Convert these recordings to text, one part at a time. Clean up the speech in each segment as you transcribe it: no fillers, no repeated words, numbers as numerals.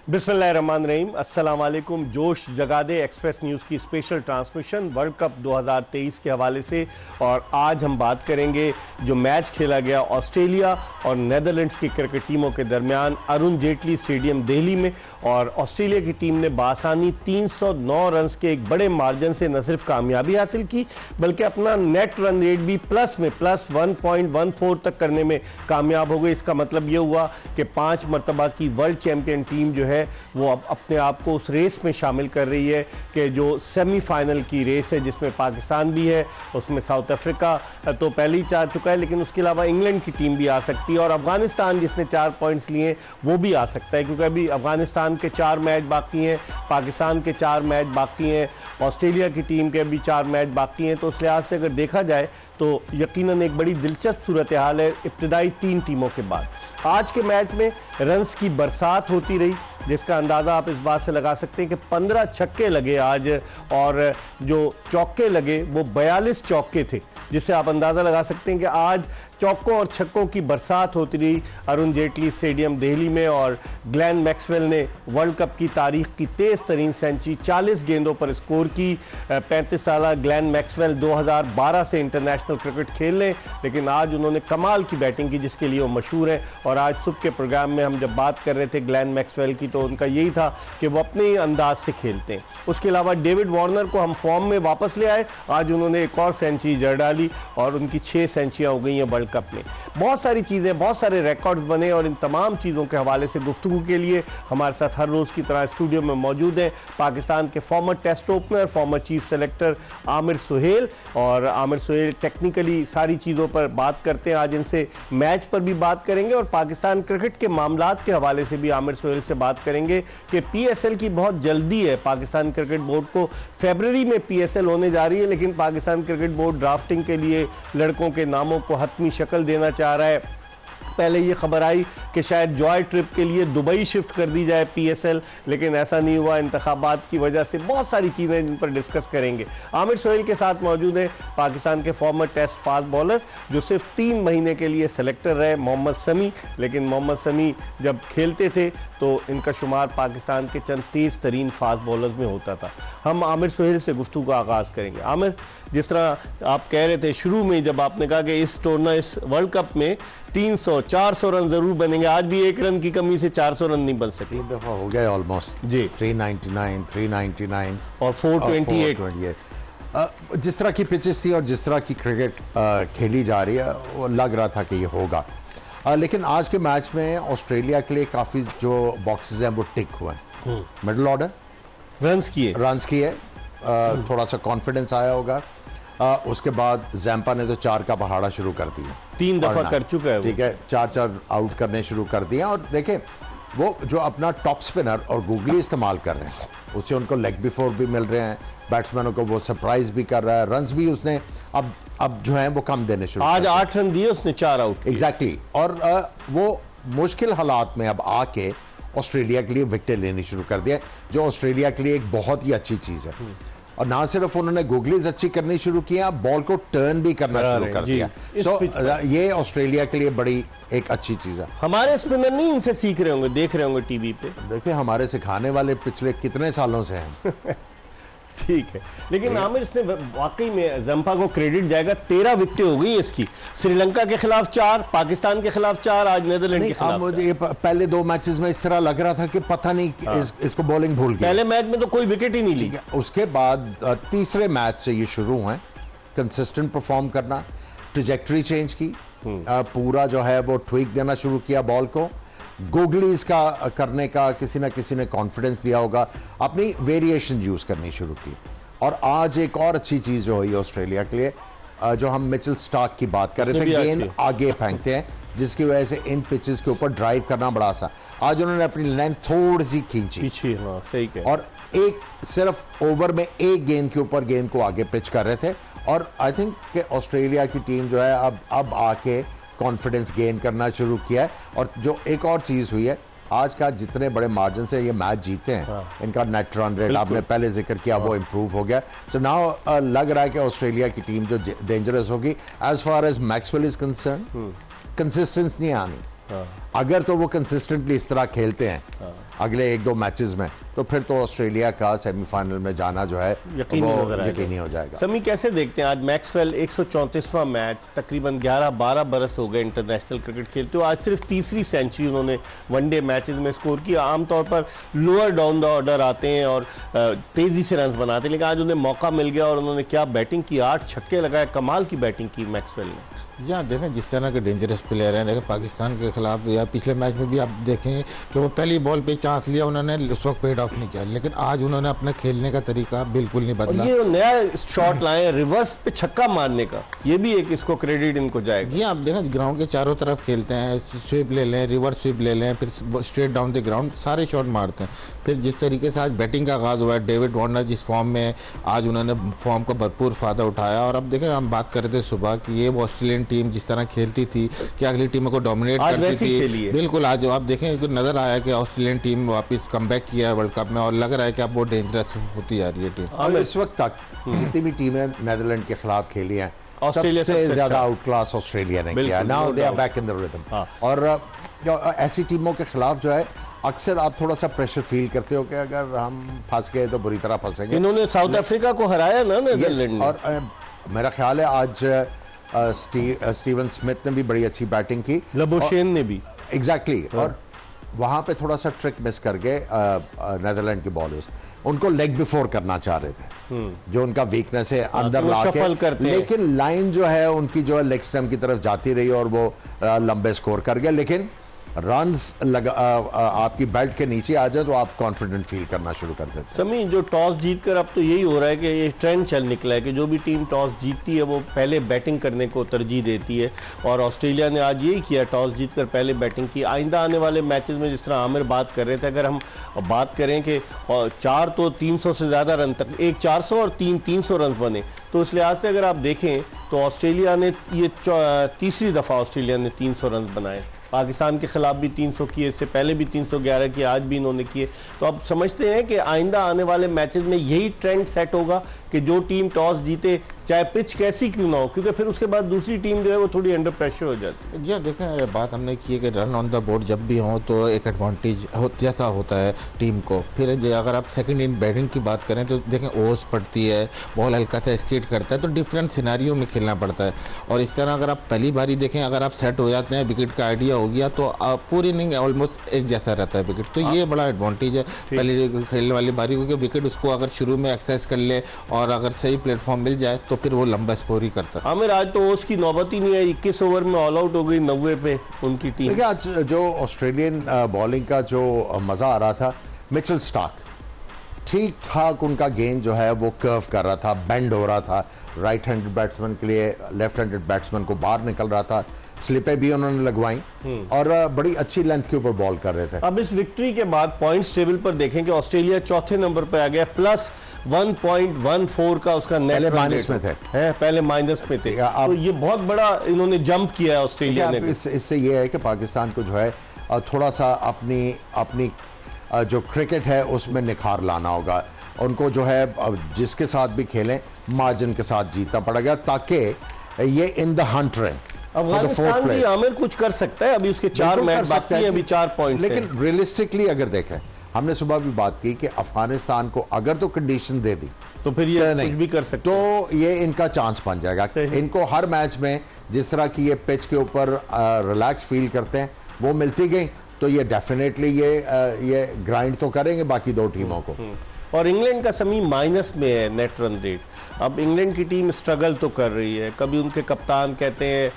बिस्मिल्लाहिर्रहमानिर्रहीम, अस्सलाम वालेकुम। जोश जगा दे एक्सप्रेस न्यूज़ की स्पेशल ट्रांसमिशन वर्ल्ड कप 2023 के हवाले से। और आज हम बात करेंगे जो मैच खेला गया ऑस्ट्रेलिया और नेदरलैंड्स की क्रिकेट टीमों के दरमियान अरुण जेटली स्टेडियम दिल्ली में। और ऑस्ट्रेलिया की टीम ने बासानी 309 रन्स के एक बड़े मार्जिन से न सिर्फ कामयाबी हासिल की बल्कि अपना नेट रन रेट भी प्लस 1.14 तक करने में कामयाब हो गई। इसका मतलब ये हुआ कि 5 मरतबा की वर्ल्ड चैंपियन टीम जो है वो अब अपने आप को उस रेस में शामिल कर रही है कि जो सेमीफाइनल की रेस है जिसमें पाकिस्तान भी है, उसमें साउथ अफ्रीका तो पहले ही जा चुका है, लेकिन उसके अलावा इंग्लैंड की टीम भी आ सकती है और अफगानिस्तान जिसने 4 पॉइंट्स लिए वो भी आ सकता है, क्योंकि अभी अफगानिस्तान के 4 मैच बाकी हैं, पाकिस्तान के 4 मैच बाकी हैं, ऑस्ट्रेलिया की टीम के भी 4 मैच बाकी हैं। तो उस लिहाज से अगर देखा जाए तो यकीनन एक बड़ी दिलचस्प सूरत हाल है इब्तिदाई 3 टीमों के बाद। आज के मैच में रन्स की बरसात होती रही, जिसका अंदाज़ा आप इस बात से लगा सकते हैं कि 15 छक्के लगे आज और जो चौके लगे वो 42 चौके थे, जिससे आप अंदाज़ा लगा सकते हैं कि आज चौकों और छक्कों की बरसात होती रही अरुण जेटली स्टेडियम दिल्ली में। और ग्लेन मैक्सवेल ने वर्ल्ड कप की तारीख की तेज़ तरीन सेंचुरी 40 गेंदों पर स्कोर की। 35 साल ग्लेन मैक्सवेल 2012 से इंटरनेशनल क्रिकेट खेल लें, लेकिन आज उन्होंने कमाल की बैटिंग की जिसके लिए वो मशहूर है। और आज सुबह के प्रोग्राम में हम जब बात कर रहे थे ग्लेन मैक्सवेल की तो उनका यही था कि वो अपने ही अंदाज से खेलते हैं। उसके अलावा डेविड वार्नर को हम फॉर्म में वापस ले आए, आज उन्होंने एक और सेंचुरी जड़ डाली और उनकी 6 सेंचुरियाँ हो गई हैं वर्ल्ड कप में। बहुत सारी चीज़ें, बहुत सारे रिकॉर्ड्स बने और इन तमाम चीज़ों के हवाले से गुफ्तगू के लिए हमारे साथ हर रोज़ की तरह स्टूडियो में मौजूद हैं पाकिस्तान के former test opener, former chief selector Aamir Sohail. और आमिर सुहेल टेक्निकली सारी चीज़ों पर बात करते हैं, आज इनसे मैच पर भी बात करेंगे और पाकिस्तान क्रिकेट के मामलात के हवाले से भी आमिर सुहेल से बात करेंगे कि PSL की बहुत जल्दी है। पाकिस्तान क्रिकेट बोर्ड को फरवरी में PSL होने जा रही है, लेकिन पाकिस्तान क्रिकेट बोर्ड ड्राफ्टिंग के लिए लड़कों के नामों को हतमी शक्ल देना चाह रहा है। पहले ये खबर आई कि शायद जॉय ट्रिप के लिए दुबई शिफ्ट कर दी जाए PSL, लेकिन ऐसा नहीं हुआ इंतखाबात की वजह से। बहुत सारी चीज़ें जिन पर डिस्कस करेंगे। आमिर सुहेल के साथ मौजूद है पाकिस्तान के फॉर्मर टेस्ट फास्ट बॉलर जो सिर्फ 3 महीने के लिए सेलेक्टर रहे, मोहम्मद समी। लेकिन मोहम्मद समी जब खेलते थे तो इनका शुमार पाकिस्तान के चंद तेज़ तरीन फास्ट बॉलर्स में होता था। हम आमिर सुहेल से गुफ्तगू का आगाज़ करेंगे। आमिर, जिस तरह आप कह रहे थे शुरू में जब आपने कहा कि इस वर्ल्ड कप में 300-400 रन जरूर बनेंगे, आज भी 1 रन की कमी से 400 रन नहीं बन सके। 3 दफा हो गया ऑलमोस्ट जी, 399, 399 और 428। जिस तरह की पिचेस थी और जिस तरह की क्रिकेट खेली जा रही है वो लग रहा था कि ये होगा। लेकिन आज के मैच में ऑस्ट्रेलिया के लिए काफ़ी जो बॉक्सेस हैं वो टिक हुए हैं। मिडल ऑर्डर रन्स किए, थोड़ा सा कॉन्फिडेंस आया होगा। उसके बाद जैम्पा ने तो 4 का पहाड़ा शुरू कर दिया, 3 दफा कर चुका है, ठीक है, 4 आउट करने शुरू कर दिया। और देखें वो जो अपना टॉप स्पिनर और गूगली इस्तेमाल कर रहे हैं उससे उनको लेग बिफोर भी मिल रहे हैं, बैट्समैनों को वो सरप्राइज भी कर रहा है, रन्स भी उसने अब जो है वो कम देने शुरू। आज 8 रन दिए उसने, 4 आउट। एग्जैक्टली। और वो मुश्किल हालात में अब आके ऑस्ट्रेलिया के लिए विकेट लेनी शुरू कर दिया, जो ऑस्ट्रेलिया के लिए एक बहुत ही अच्छी चीज़ है। और ना सिर्फ उन्होंने गूगलीज अच्छी करनी शुरू किया, बॉल को टर्न भी करना शुरू कर दिया। ये ऑस्ट्रेलिया के लिए बड़ी एक अच्छी चीज है। हमारे स्पिनर नहीं इनसे सीख रहे होंगे, देख रहे होंगे टीवी पे। देखिए हमारे सिखाने वाले पिछले कितने सालों से हैं। ठीक है, लेकिन आमिर इसने वाकई में जंपा को क्रेडिट जाएगा, 13 विकेटें हो गई इसकी। श्रीलंका के खिलाफ 4, पाकिस्तान के खिलाफ 4, आज नेदरलैंड के खिलाफ। मुझे पहले 2 मैचेस में इस तरह लग रहा था कि पता नहीं इसको बॉलिंग भूल गई। पहले मैच में तो कोई विकेट ही नहीं ली। उसके बाद तीसरे मैच से ये शुरू हुए कंसिस्टेंट परफॉर्म करना, ट्रैजेक्टरी चेंज की, पूरा जो है वो ट्विक देना शुरू किया बॉल को, गूगलीज का करने का किसी ना किसी ने कॉन्फिडेंस दिया होगा, अपनी वेरिएशन यूज करनी शुरू की। और आज एक और अच्छी चीज जो हुई ऑस्ट्रेलिया के लिए, जो हम मिचेल स्टार्क की बात कर रहे थे, गेंद आगे फेंकते हैं जिसकी वजह से इन पिचेस के ऊपर ड्राइव करना बड़ा आसान। आज उन्होंने अपनी लेंथ थोड़ी सी खींची और एक सिर्फ ओवर में एक गेंद के ऊपर गेंद को आगे पिच कर रहे थे। और आई थिंक कि ऑस्ट्रेलिया की टीम जो है अब आके कॉन्फिडेंस गेन करना शुरू किया है। और जो एक और चीज़ हुई है, आज का जितने बड़े मार्जिन से ये मैच जीते हैं, इनका नेट रन रेट आपने पहले जिक्र किया वो इम्प्रूव हो गया। सो नाउ लग रहा है कि ऑस्ट्रेलिया की टीम जो डेंजरस होगी। As far as Maxwell is concern, consistence नहीं आनी। अगर तो वो कंसिस्टेंटली इस तरह खेलते हैं अगले 1-2 मैचेस में, तो फिर तो ऑस्ट्रेलिया का सेमीफाइनल में जाना जो है यकीनी हो जाएगा। समी कैसे देखते हैं आज मैक्सवेल 134वां मैच, तकरीबन 11-12 बरस हो गए इंटरनेशनल क्रिकेट खेलते हो, आज सिर्फ तीसरी सेंचुरी उन्होंने वनडे मैचेस में स्कोर की। आमतौर पर लोअर डाउन द ऑर्डर आते हैं और तेजी से रन बनाते हैं, लेकिन आज उन्हें मौका मिल गया और उन्होंने क्या बैटिंग की, 8 छक्के लगाए, कमाल की बैटिंग की मैक्सवेल ने। यहाँ देखें जिस तरह के डेंजरस प्लेयर हैं, देखें पाकिस्तान के खिलाफ या पिछले मैच में भी आप देखें कि वो पहली बॉल पे चांस लिया उन्होंने, उस वक्त पेड ऑफ नहीं किया, लेकिन आज उन्होंने अपने खेलने का तरीका बिल्कुल नहीं बदला। ये नया शॉट लाए रिवर्स पे छक्का मारने का, ये भी एक इसको क्रेडिट इनको जाएगा। जी आप देखें ग्राउंड के चारों तरफ खेलते हैं, स्वीप ले लें, रिवर्स स्वीप ले लें, फिर स्ट्रेट डाउन द ग्राउंड सारे शॉट मारते हैं। फिर जिस तरीके से आज बैटिंग का आगाज़ हुआ है, डेविड वार्नर जिस फॉर्म में, आज उन्होंने फॉर्म का भरपूर फ़ायदा उठाया। और अब देखें हम बात कर रहे थे सुबह कि ये ऑस्ट्रेलियन टीम जिस तरह खेलती थी कि अगली टीमों को डोमिनेट करती थी, बिल्कुल आज आप देखें तो नजर आया कि ऑस्ट्रेलियन टीम वापस कमबैक किया है वर्ल्ड कप में और लग रहा है कि अब वो डेंजरस होती जा रही है टीम। और इस वक्त तक जितनी भी टीमें नेदरलैंड के खिलाफ खेली हैं, सबसे ज्यादा आउट क्लास ऑस्ट्रेलिया ने किया। Now they are back in the rhythm. और ऐसी टीमों के खिलाफ जो है अक्सर आप थोड़ा सा प्रेशर फील करते हो कि अगर हम फंस गए तो बुरी तरह फंसेंगे। इन्होंने साउथ अफ्रीका को हराया ना नेदरलैंड ने। और मेरा ख्याल है आज स्टीवन स्मिथ ने भी बड़ी अच्छी बैटिंग की, लबोशेन ने भी एग्जैक्टली। और वहां पे थोड़ा सा ट्रिक मिस कर गए नेदरलैंड के बॉलर्स, उनको लेग बिफोर करना चाह रहे थे, जो उनका वीकनेस है अंदर लाके, लेकिन लाइन जो है उनकी जो है लेग स्टंप की तरफ जाती रही और वो लंबे स्कोर कर गया। लेकिन रन्स आपकी बेल्ट के नीचे आ जाए तो आप कॉन्फिडेंट फील करना शुरू कर देते हैं। समी जो टॉस जीतकर अब तो यही हो रहा है कि ये ट्रेंड चल निकला है कि जो भी टीम टॉस जीतती है वो पहले बैटिंग करने को तरजीह देती है, और ऑस्ट्रेलिया ने आज यही किया, टॉस जीतकर पहले बैटिंग की। आइंदा आने वाले मैचेस में जिस तरह आमिर बात कर रहे थे, अगर हम बात करें कि 4 तो 300 से ज़्यादा रन तक, एक 400 और 300 रन बने, तो इस लिहाज से अगर आप देखें तो ऑस्ट्रेलिया ने ये तीसरी दफ़ा ऑस्ट्रेलिया ने 300 रन बनाए। पाकिस्तान के खिलाफ भी 300 किए, इससे पहले भी 311 किए, आज भी इन्होंने किए। तो अब समझते हैं कि आइंदा आने वाले मैचेस में यही ट्रेंड सेट होगा कि जो टीम टॉस जीते, चाहे पिच कैसी क्यों ना हो, क्योंकि फिर उसके बाद दूसरी टीम जो है वो थोड़ी अंडर प्रेशर हो जाती है। जी देखें बात हमने की है कि रन ऑन द बोर्ड जब भी हो तो एक एडवांटेज जैसा होता है टीम को। फिर अगर आप सेकंड इन बैटिंग की बात करें तो देखें ओस पड़ती है, बॉल हल्का सा स्केट करता है, तो डिफरेंट सिनारियों में खेलना पड़ता है। और इस तरह अगर आप पहली बारी देखें, अगर आप सेट हो जाते हैं, विकेट का आइडिया हो गया तो पूरी इनिंग ऑलमोस्ट एक जैसा रहता है विकेट। तो ये बड़ा एडवांटेज है पहली खेलने वाली बारी, क्योंकि विकेट उसको अगर शुरू में एक्सरसाइज कर ले और अगर सही प्लेटफॉर्म मिल जाए तो फिर वो लंबा स्कोर ही करता है। आमिर आज तो उसकी नौबत ही नहीं है, 21 ओवर में ऑल आउट हो गई 90 पे उनकी टीम। देखिए आज जो ऑस्ट्रेलियन बॉलिंग का जो मजा आ रहा था, मिचेल स्टार्क ठीक ठाक उनका गेंद जो है वो कर्व कर रहा था, बेंड हो रहा था, राइट हैंडेड बैट्समैन के लिए लेफ्ट हैंडेड बैट्समैन को बाहर निकल रहा था, स्लिपें भी उन्होंने लगवाई और बड़ी अच्छी लेंथ के ऊपर बॉल कर रहे थे। अब इस विक्ट्री के बाद पॉइंट्स टेबल पर देखें कि ऑस्ट्रेलिया चौथे नंबर पर आ गया, प्लस 1.14 का उसका नेट, पहले माइनस में थे, पहले माइनस में थे। तो ये बहुत बड़ा इन्होंने जंप किया है ऑस्ट्रेलिया ने। इससे ये है कि पाकिस्तान को जो है थोड़ा सा अपनी जो क्रिकेट है उसमें निखार लाना होगा। उनको जो है जिसके साथ भी खेलें मार्जिन के साथ जीतना पड़ेगा, ताकि ये इन द हंट रहे। अफगानिस्तान भी आमिर कुछ कर सकता है, अभी उसके 4 मैच बाकी हैं, अभी 4 पॉइंट। लेकिन रियलिस्टिकली अगर देखें, हमने सुबह भी बात की कि अफगानिस्तान को अगर तो कंडीशन दे दी तो फिर ये कुछ भी कर सकते, तो ये इनका चांस बन जाएगा। इनको हर मैच में जिस तरह की ये पिच के ऊपर रिलैक्स फील करते हैं वो मिलती गई, तो ये डेफिनेटली ये ग्राइंड तो करेंगे बाकी 2 टीमों को। और इंग्लैंड का समी माइनस में है नेट रन रेट। अब इंग्लैंड की टीम स्ट्रगल तो कर रही है, कभी उनके कप्तान कहते हैं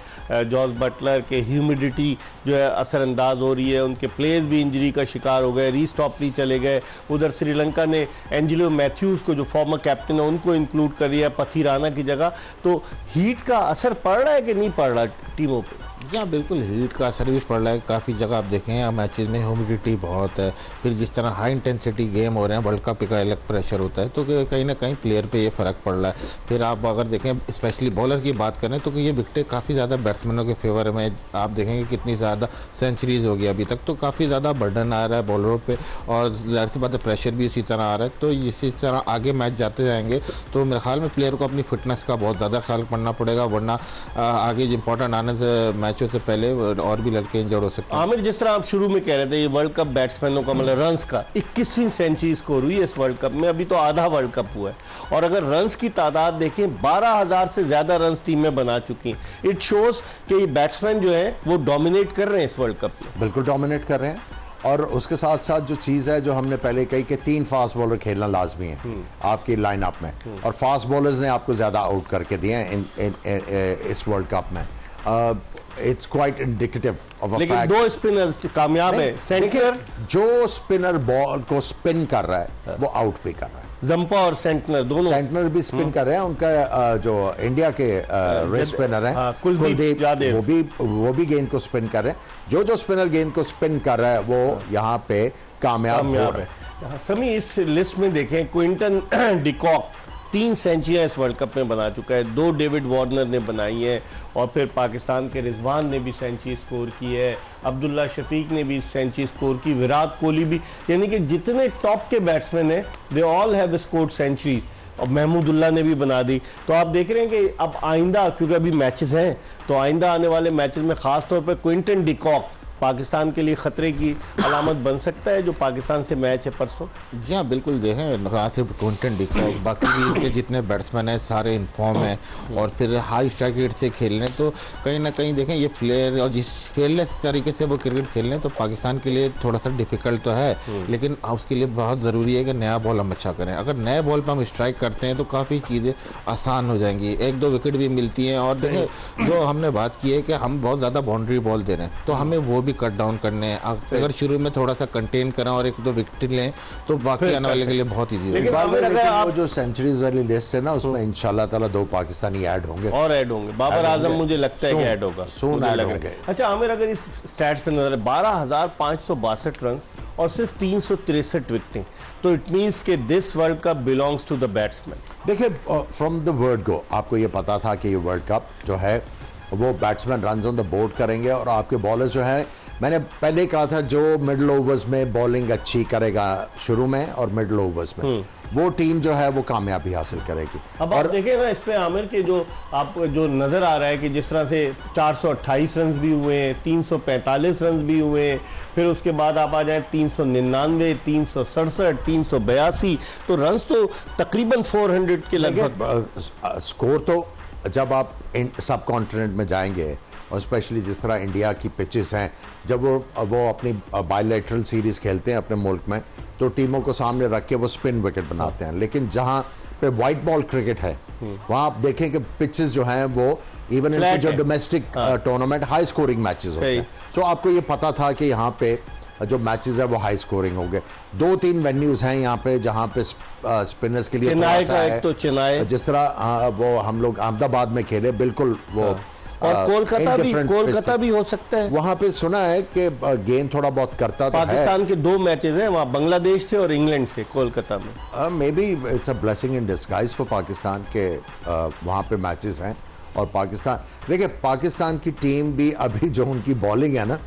जॉस बटलर के ह्यूमिडिटी जो है असरअंदाज हो रही है, उनके प्लेयर्स भी इंजरी का शिकार हो गए, रीस्टॉपली चले गए। उधर श्रीलंका ने एंजेलो मैथ्यूज़ को जो फॉर्मर कैप्टन है उनको इंक्लूड कर लिया पथीराना की जगह। तो हीट का असर पड़ रहा है कि नहीं पड़ रहा टीमों पर? या बिल्कुल हीट का सर्विस पड़ रहा है। काफ़ी जगह आप देखें मैचेस में ह्यूमिडिटी बहुत है, फिर जिस तरह हाई इंटेंसिटी गेम हो रहे हैं, वर्ल्ड कप का अलग प्रेशर होता है, तो कहीं ना कहीं प्लेयर पे ये फ़र्क पड़ रहा है। फिर आप अगर देखें स्पेशली बॉलर की बात करें तो ये विकेटें काफ़ी ज़्यादा बैट्समैनों के फेवर में, आप देखेंगे कितनी ज़्यादा सेंचुरीज हो गई अभी तक, तो काफ़ी ज़्यादा बर्डन आ रहा है बॉलरों पर, और ज़ाहिर सी बात है प्रेशर भी इसी तरह आ रहा है। तो इसी तरह आगे मैच जाते जाएंगे तो मेरे ख्याल में प्लेयर को अपनी फिटनेस का बहुत ज़्यादा ख्याल करना पड़ेगा, वरना आगे इंपॉर्टेंट आने से मैच मैचों से पहले और भी लड़के इंजर्ड हो सकते हैं। आमिर, जिस तरह आप शुरू में कह रहे थे ये वर्ल्ड कप बैट्समैनों का मतलब रन्स का 21वीं सेंचुरी स्कोर हुई है इस वर्ल्ड कप में, अभी तो आधा वर्ल्ड कप हुआ है, और अगर रन्स की तादाद देखें 12,000 से ज्यादा रन्स टीम में बना चुकी हैं। इट शोज कि ये बैट्समैन जो है वो डोमिनेट कर रहे हैं इस वर्ल्ड कप में। बिल्कुल डोमिनेट कर रहे हैं, और उसके साथ साथ जो चीज़ है जो हमने पहले कही कि 3 फास्ट बॉलर खेलना लाजमी है आपकी लाइनअप में, और फास्ट बॉलर्स ने आपको ज़्यादा आउट करके दिए हैं इस वर्ल्ड कप में। It's quite indicative of a लेकिन फैक्ट। 2 स्पिनर्स कामयाब है। सेंटर जो स्पिनर बॉल को स्पिन कर रहा है वो आउट भी कर रहा है। जंपा और सेंटनर दोनों, सेंटनर भी स्पिन कर रहे हैं। उनका जो इंडिया के रेस स्पिनर है कुलदीप यादव, वो भी गेंद को स्पिन कर रहे हैं। जो स्पिनर गेंद को स्पिन कर रहा है वो यहाँ पे कामयाब हो रहे हैं। समी, इस लिस्ट में देखें क्विंटन डिकॉक 3 सेंचुरियां इस वर्ल्ड कप में बना चुका है, 2 डेविड वार्नर ने बनाई है, और फिर पाकिस्तान के रिजवान ने भी सेंचुरी स्कोर की है, अब्दुल्ला शफीक ने भी सेंचुरी स्कोर की, विराट कोहली भी, यानी कि जितने टॉप के बैट्समैन हैं they all have scored century, और महमूदुल्लाह ने भी बना दी। तो आप देख रहे हैं कि अब आइंदा, क्योंकि अभी मैचेस हैं, तो आइंदा आने वाले मैचेस में खास तौर पर क्विंटन डिकॉक पाकिस्तान के लिए खतरे की अलामत बन सकता है, जो पाकिस्तान से मैच है परसों। जी हाँ, बिल्कुल देखें, ना सिर्फ क्विंटन डिकॉक, बाकी भी के जितने बैट्समैन हैं सारे इनफॉर्म हैं, और फिर हाई स्ट्राइक रेट से खेल रहे हैं, तो कहीं ना कहीं देखें ये फ्लेयर और जिस फेयरलेस तरीके से वो क्रिकेट खेल रहे हैं, तो पाकिस्तान के लिए थोड़ा सा डिफिकल्ट तो है, लेकिन उसके लिए बहुत ज़रूरी है कि नया बॉल हम अच्छा करें। अगर नए बॉल पर हम स्ट्राइक करते हैं तो काफ़ी चीज़ें आसान हो जाएंगी, 1-2 विकेट भी मिलती हैं। और देखें, जो हमने बात की है कि हम बहुत ज़्यादा बाउंड्री बॉल दे रहे हैं, तो हमें वो भी कट डाउन करने हैं। अगर शुरू में थोड़ा सा कंटेन करें और 1-2 विकेट लें तो बाकी आने वाले के लिए बहुत ईजी होगा। लेकिन वो जो सेंचुरीज वाली लिस्ट है ना, उसमें इंशाल्लाह ताला 2 पाकिस्तानी ऐड होंगे, और ऐड होंगे। बाबर आजम मुझे लगता है कि ऐड होगा, सोन ऐड होंगे। अच्छा आमिर, अगर इस स्टैट्स पे नजर 12,562 रन और सिर्फ 363 विकेटें, तो इट मींस कि this world cup belongs to the batsman. देखिए, फ्रॉम द वर्ड गो आपको ये पता था कि ये वर्ल्ड कप जो है वो batsman run on the board करेंगे, और आपके बॉलर्स जो है, मैंने पहले ही कहा था, जो मिडल ओवर्स में बॉलिंग अच्छी करेगा शुरू में और मिडल ओवर्स में, वो टीम जो है वो कामयाबी हासिल करेगी। अब आप देखें ना इस पे आमिर के जो आपको जो नजर आ रहा है कि जिस तरह से 428 रन भी हुए हैं, 345 रन भी हुए हैं, फिर उसके बाद आप आ जाए 399, 367, 382, तो रन्स तो तकरीबन 400 के लगभग। स्कोर तो जब आप सब कॉन्टिनेंट में जाएंगे, और स्पेशली जिस तरह इंडिया की पिचेस हैं, जब वो अपनी बायलैटरल सीरीज खेलते हैं अपने मुल्क में, तो टीमों को सामने रख के वो स्पिन विकेट बनाते हैं। लेकिन जहां पे वाइट बॉल क्रिकेट है, वहां आप देखें कि पिचेस जो हैं वो इवन इन जो domestic tournament high scoring matches होते हैं। सो आपको ये पता था कि यहाँ पे जो मैचेस है वो हाई स्कोरिंग होंगे। 2-3 वेन्यूज हैं यहाँ पे जहाँ पे स्पिनर्स के लिए चेन्नई का एक, तो चेन्नई, जिस तरह वो हम लोग अहमदाबाद में खेले, बिल्कुल वो, और कोलकाता भी हो सकता है। वहां पे सुना है कि गेंद थोड़ा बहुत करता तो है। पाकिस्तान के 2 मैचेस हैं वहाँ, बांग्लादेश से और इंग्लैंड से, कोलकाता में। May be it's a blessing in disguise for Pakistan के वहाँ पे मैचेस हैं। और पाकिस्तान, देखिए पाकिस्तान की टीम भी अभी जो उनकी बॉलिंग है ना,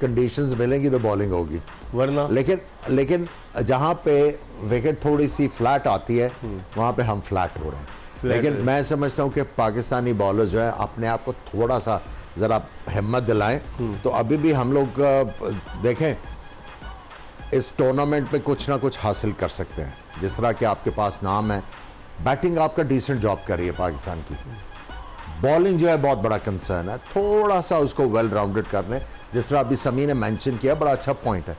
कंडीशंस मिलेंगी तो बॉलिंग होगी, वरना लेकिन जहाँ पे विकेट थोड़ी सी फ्लैट आती है वहाँ पे हम फ्लैट हो रहे हैं। लेकिन मैं समझता हूँ कि पाकिस्तानी बॉलर जो है अपने आप को थोड़ा सा ज़रा हिम्मत दिलाएं, तो अभी भी हम लोग देखें इस टूर्नामेंट में कुछ ना कुछ हासिल कर सकते हैं। जिस तरह के आपके पास नाम है, बैटिंग आपका डिसेंट जॉब कर रही है पाकिस्तान की, बॉलिंग जो है बहुत बड़ा कंसर्न है, थोड़ा सा उसको वेल राउंडेड कर लें। जिस तरह अभी समी ने मेंशन किया, बड़ा अच्छा पॉइंट है,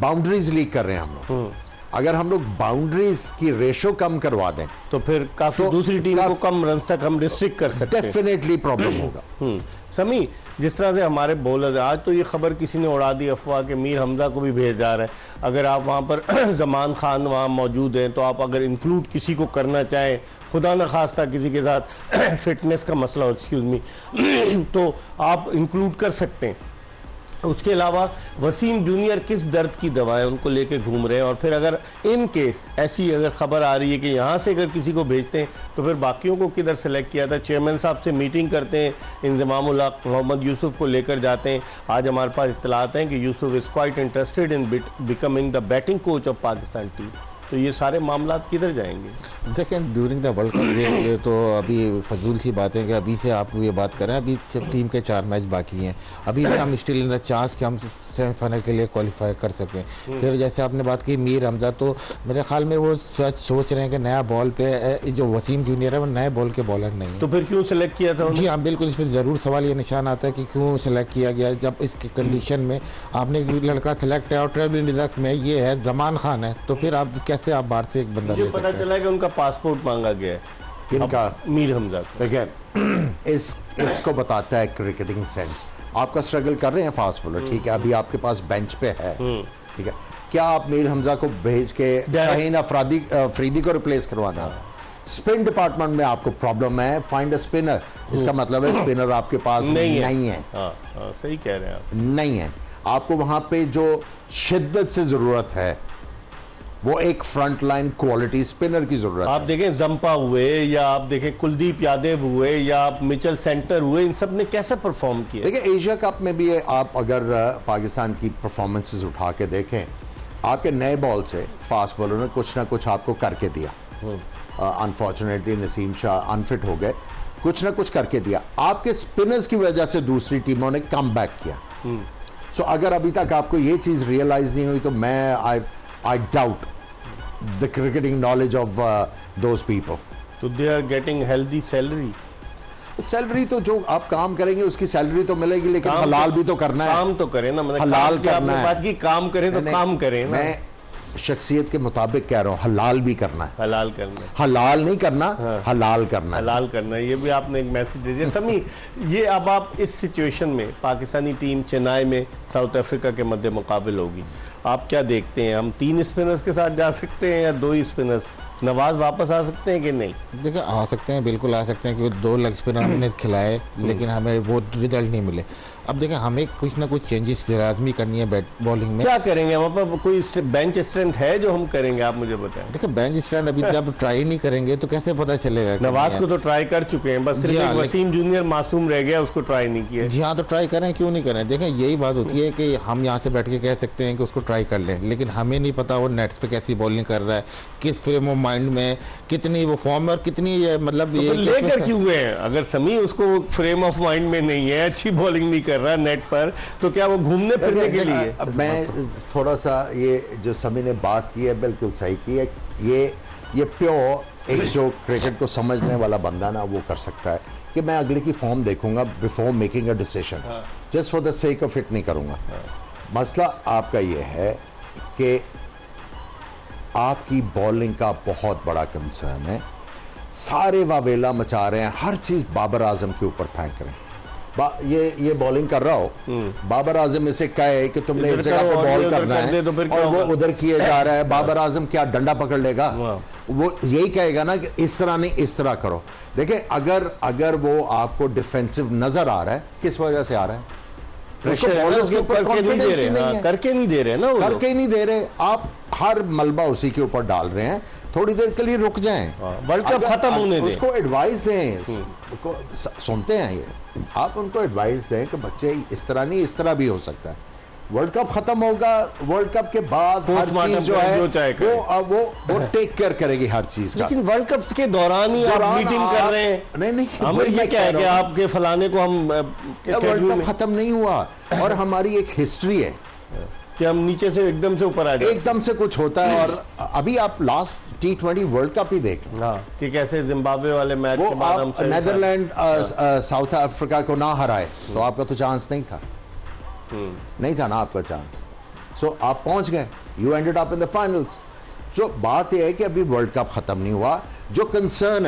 बाउंड्रीज लीक कर रहे हैं हम लोग। अगर हम लोग बाउंड्रीज की रेशो कम करवा दें तो फिर काफी दूसरी टीम को कम रन तक हम रिस्ट्रिक्ट कर सकते हैं, डेफिनेटली प्रॉब्लम होगा। समी, जिस तरह से हमारे बॉलर, आज तो ये खबर किसी ने उड़ा दी अफवाह के मीर हमजा को भी भेज जा रहा है। अगर आप वहाँ पर जमान खान वहाँ मौजूद हैं, तो आप अगर इंक्लूड किसी को करना चाहें, खुदा न खास्ता किसी के साथ फिटनेस का मसला हो, एक्सक्यूज मी, तो आप इंक्लूड कर सकते हैं। उसके अलावा वसीम जूनियर किस दर्द की दवाएं उनको लेके घूम रहे हैं, और फिर अगर इन केस ऐसी अगर खबर आ रही है कि यहाँ से अगर किसी को भेजते हैं तो फिर बाकियों को किधर सेलेक्ट किया था। चेयरमैन साहब से मीटिंग करते हैं, इंजमामुल हक मोहम्मद यूसुफ को लेकर जाते हैं। आज हमारे पास इत्तलात हैं कि Yusuf is quite interested in becoming the batting coach of Pakistan team. तो ये सारे मामला किधर जाएंगे? देखें ड्यूरिंग द वर्ल्ड कप ये तो अभी फजूल सी बात है कि अभी से आप ये बात करें, अभी टीम के 4 मैच बाकी हैं, अभी भी हम स्टिल इन द चांस कि हम सेमीफाइनल के लिए क्वालिफाई कर सकें। फिर जैसे आपने बात की मीर हमजा, तो मेरे ख्याल में वो सोच रहे हैं कि नया बॉल पे जो वसीम जूनियर है वो नए बॉल के बॉलर नहीं है, तो फिर क्यों सिलेक्ट किया था? जी हाँ बिल्कुल, इस पर ज़रूर सवाल ये निशान आता है कि क्यों सिलेक्ट किया गया जब इसकी कंडीशन में आपने एक लड़का सेलेक्ट किया और ट्रेवलिंग रिजल्ट में ये है जमान खान है, तो फिर आप कैसे आप बाहर से एक बंदा ले सकते हैं? पता चला कि उनका पासपोर्ट मांगा गया है, इनका मीर हमजा। देखिए इसको बताता है क्रिकेटिंग सेंस। आपका स्ट्रगल कर रहे हैं फास्ट बॉलर, ठीक है, अभी आपके पास बेंच पे है, ठीक है, क्या आप मीर हमजा को भेज के शाहीन अफरीदी को रिप्लेस करवाना? स्पिन डिपार्टमेंट में आपको प्रॉब्लम है, फाइंड अ स्पिनर, इसका मतलब है स्पिनर आपके पास नहीं है। सही कह रहे हैं आप, नहीं है। आपको वहां पे जो शिद्दत से जरूरत है वो एक फ्रंट लाइन क्वालिटी स्पिनर की जरूरत है। आप देखें जंपा हुए, या आप देखें कुलदीप यादव हुए, या आप मिचेल सेंटर हुए, इन सब ने कैसे परफॉर्म किया? देखिए एशिया कप में भी आप अगर पाकिस्तान की परफॉर्मेंसेस उठा के देखें, आपके नए बॉल से फास्ट बॉलर ने कुछ ना कुछ आपको करके दिया। अनफॉर्चुनेटली नसीम शाह अनफिट हो गए, कुछ ना कुछ करके दिया। आपके स्पिनर्स की वजह से दूसरी टीमों ने कम बैक किया। सो अगर अभी तक आपको ये चीज रियलाइज नहीं हुई तो मैं I doubt the cricketing knowledge of those people. तो they are getting healthy salary. Salary तो जो आप काम करेंगे उसकी सैलरी तो मिलेगी, लेकिन हलाल भी तो करना है। काम तो करें ना, मतलब हलाल करना है। बात की काम करें तो काम करें ना। मैं शख्सियत के मुताबिक कह रहा हूँ, हलाल भी करना है। हलाल करना है, हलाल नहीं करना, हलाल करना है। हलाल करना है, ये भी आपने एक मैसेज दे दिया। समी, ये अब आप इस सिचुएशन में पाकिस्तानी टीम चेन्नई में साउथ अफ्रीका के मध्य मुकाबिल होगी, आप क्या देखते हैं? हम 3 स्पिनर्स के साथ जा सकते हैं या 2 ही स्पिनर्स? नवाज वापस आ सकते हैं कि नहीं? देखिए आ सकते हैं, बिल्कुल आ सकते हैं, क्योंकि 2 लेग स्पिनर हमने खिलाए लेकिन हमें वो रिजल्ट नहीं मिले। अब देखें हमें कुछ ना कुछ चेंजेस लाजमी करनी है बैट बॉलिंग में। क्या करेंगे वहाँ पर? कोई बेंच स्ट्रेंथ है जो हम करेंगे? आप मुझे बताएं। देखिए बेंच स्ट्रेंथ अभी जब ट्राई नहीं करेंगे तो कैसे पता चलेगा? नवाज को तो ट्राई कर चुके हैं, बस सिर्फ वसीम जूनियर मासूम रह गया, उसको ट्राई नहीं किया। जी हाँ, तो ट्राई करें, क्यों नहीं करें? देखें यही बात होती है कि हम यहाँ से बैठ के कह सकते हैं कि उसको ट्राई कर लें, लेकिन हमें नहीं पता वो नेट्स पे कैसी बॉलिंग कर रहा है, किस फ्रेम ऑफ माइंड में, कितनी वो फॉर्म और कितनी ये मतलब तो ये लेकर क्यों गए? अगर समी उसको फ्रेम ऑफ माइंड में नहीं है, अच्छी बॉलिंग नहीं कर रहा है नेट पर, तो क्या वो घूमने फिरने के लिए? मैं थोड़ा सा ये जो समी ने बात की है बिल्कुल सही की है। ये प्योर एक जो क्रिकेट को समझने वाला बंदा ना वो कर सकता है कि मैं अगले की फॉर्म देखूंगा before making a decision, just for the sake of it नहीं करूंगा। मसला आपका ये है कि आपकी बॉलिंग का बहुत बड़ा कंसर्न है, सारे वावेला मचा रहे हैं, हर चीज बाबर आजम के ऊपर फेंक रहे हैं। ये बॉलिंग कर रहा हो, बाबर आजम इसे कहे कि तुमने इस जगह पे बॉल करना है और वो उधर किए जा रहा है, बाबर आजम क्या डंडा पकड़ लेगा? वो यही कहेगा ना कि इस तरह नहीं इस तरह करो। देखिए अगर वो आपको डिफेंसिव नजर आ रहा है, किस वजह से आ रहा है? करके नहीं दे रहे ना, करके ही नहीं दे रहे। आप हर मलबा उसी के ऊपर डाल रहे हैं, थोड़ी देर के लिए रुक जाएं, वर्ल्ड कप खत्म होने दें, उसको एडवाइस दें। सुनते हैं ये, आप उनको एडवाइस दें कि बच्चे इस तरह नहीं इस तरह भी हो सकता है। वर्ल्ड कप खत्म होगा, वर्ल्ड कप के बाद हर चीज जो है वो टेक केयर करेगी हर चीज का। लेकिन वर्ल्ड कप के दौरान ही आप मीटिंग कर रहे हैं। नहीं हमें ये क्या है कि आपके फलाने को हम वर्ल्ड कप खत्म नहीं हुआ और हमारी एक हिस्ट्री है कि हम नीचे से एकदम से ऊपर आ जाए, एकदम से कुछ होता है। और अभी आप लास्ट T20 वर्ल्ड कप ही देख कि कैसे जिम्बाब्वे वाले मैच के बाद हम नेदरलैंड साउथ अफ्रीका को ना हराए तो आपका तो चांस नहीं था, नहीं था ना आपका चांस। सो आप पहुंच गए, you ended up in the finals. जो बात यह है कि अभी वर्ल्ड कप खत्म नहीं हुआ, जो कंसर्न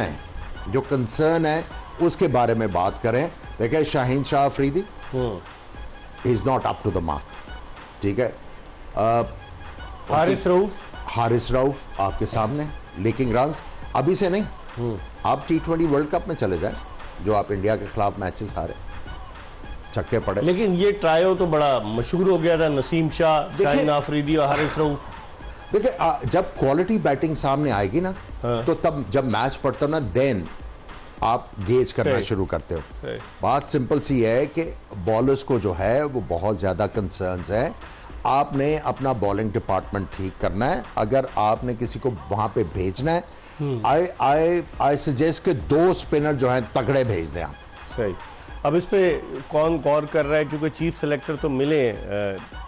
है उसके बारे में बात करें। देखिए Shaheen Shah Afridi is not up to the mark, ठीक है। हारिस रऊफ आपके सामने लीकिंग रन्स अभी से नहीं, आप T20 वर्ल्ड कप में चले जाए, जो आप इंडिया के खिलाफ मैचेस हारे, छक्के पड़े। लेकिन ये ट्रायो तो बड़ा मशहूर हो गया था, नसीम शाह, शाहीन अफरीदी और हारिस रऊफ। देखिए जब क्वालिटी बैटिंग सामने आएगी ना, तो तब जब मैच पड़ता हो ना, देन आप गेज करना शुरू करते हो। बात सिंपल सी है कि बॉलर्स को जो है वो बहुत ज्यादा कंसर्न्स है आपने अपना बॉलिंग डिपार्टमेंट ठीक करना है। अगर आपने किसी को वहां पे भेजना है, आई सजेस्ट कि 2 स्पिनर जो हैं तगड़े भेज दें आप। सही। अब इस पे कौन गौर कर रहा है, क्योंकि चीफ सेलेक्टर तो मिले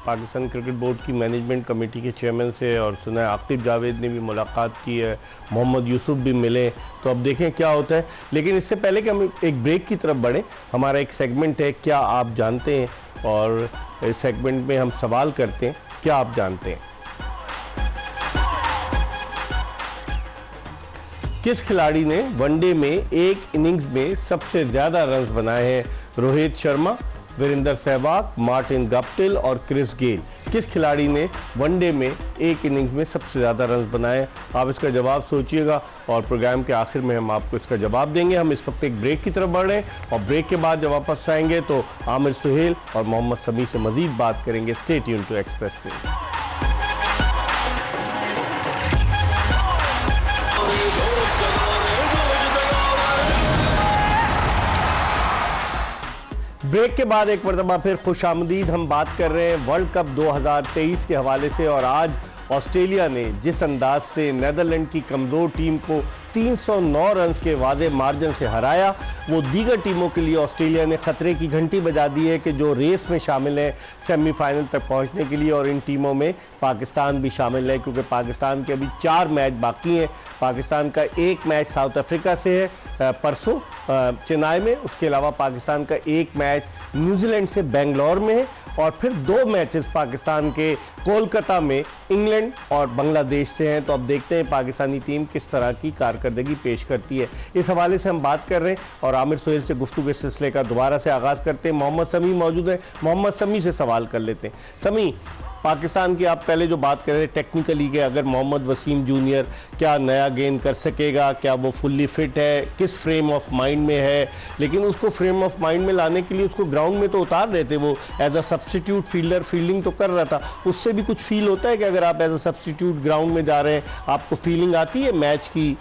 पाकिस्तान क्रिकेट बोर्ड की मैनेजमेंट कमेटी के चेयरमैन से, और सुना है आकिब जावेद ने भी मुलाकात की है, मोहम्मद यूसुफ भी मिले, तो अब देखें क्या होता है। लेकिन इससे पहले कि हम एक ब्रेक की तरफ बढ़ें, हमारा एक सेगमेंट है क्या आप जानते हैं, और इस सेगमेंट में हम सवाल करते हैं क्या आप जानते हैं। किस खिलाड़ी ने वनडे में एक इनिंग्स में सबसे ज्यादा रन्स बनाए हैं? रोहित शर्मा, वीरेंद्र सहवाग, मार्टिन गप्टिल और क्रिस गेल। किस खिलाड़ी ने वनडे में एक इनिंग्स में सबसे ज़्यादा रन बनाए? आप इसका जवाब सोचिएगा और प्रोग्राम के आखिर में हम आपको इसका जवाब देंगे। हम इस वक्त एक ब्रेक की तरफ बढ़ रहे हैं और ब्रेक के बाद जब वापस आएंगे तो आमिर सुहेल और मोहम्मद समी से मजीद बात करेंगे। Stay tuned to Express News. Break के बाद एक मरतबा फिर खुशामदीद। हम बात कर रहे हैं वर्ल्ड कप 2023 के हवाले से, और आज ऑस्ट्रेलिया ने जिस अंदाज से नेदरलैंड की कमज़ोर टीम को 309 रन के वादे मार्जिन से हराया, वो दीगर टीमों के लिए ऑस्ट्रेलिया ने खतरे की घंटी बजा दी है कि जो रेस में शामिल है सेमीफाइनल तक पहुंचने के लिए, और इन टीमों में पाकिस्तान भी शामिल है, क्योंकि पाकिस्तान के अभी 4 मैच बाकी हैं। पाकिस्तान का एक मैच साउथ अफ्रीका से है परसों चेन्नई में, उसके अलावा पाकिस्तान का एक मैच न्यूजीलैंड से बेंगलोर में है, और फिर 2 मैचेस पाकिस्तान के कोलकाता में इंग्लैंड और बांग्लादेश से हैं। तो अब देखते हैं पाकिस्तानी टीम किस तरह की कारकर्दगी पेश करती है। इस हवाले से हम बात कर रहे हैं और आमिर सुहेल से गुफ्तगू के सिलसिले का दोबारा से आगाज़ करते हैं। मोहम्मद समी मौजूद है, मोहम्मद समी से सवाल कर लेते हैं। समी, पाकिस्तान की आप पहले जो बात कर रहे थे टेक्निकली कि अगर मोहम्मद वसीम जूनियर क्या नया गेंद कर सकेगा, क्या वो फुल्ली फिट है, किस फ्रेम ऑफ माइंड में है, लेकिन उसको फ्रेम ऑफ माइंड में लाने के लिए उसको ग्राउंड में तो उतार रहे थे, वो as a substitute fielder fielding तो कर रहा था। उससे भी कुछ फील होता है कि अगर आप एज अ सब्स्टिट्यूट ग्राउंड में जा रहे हैं आपको फीलिंग आती है मैच की?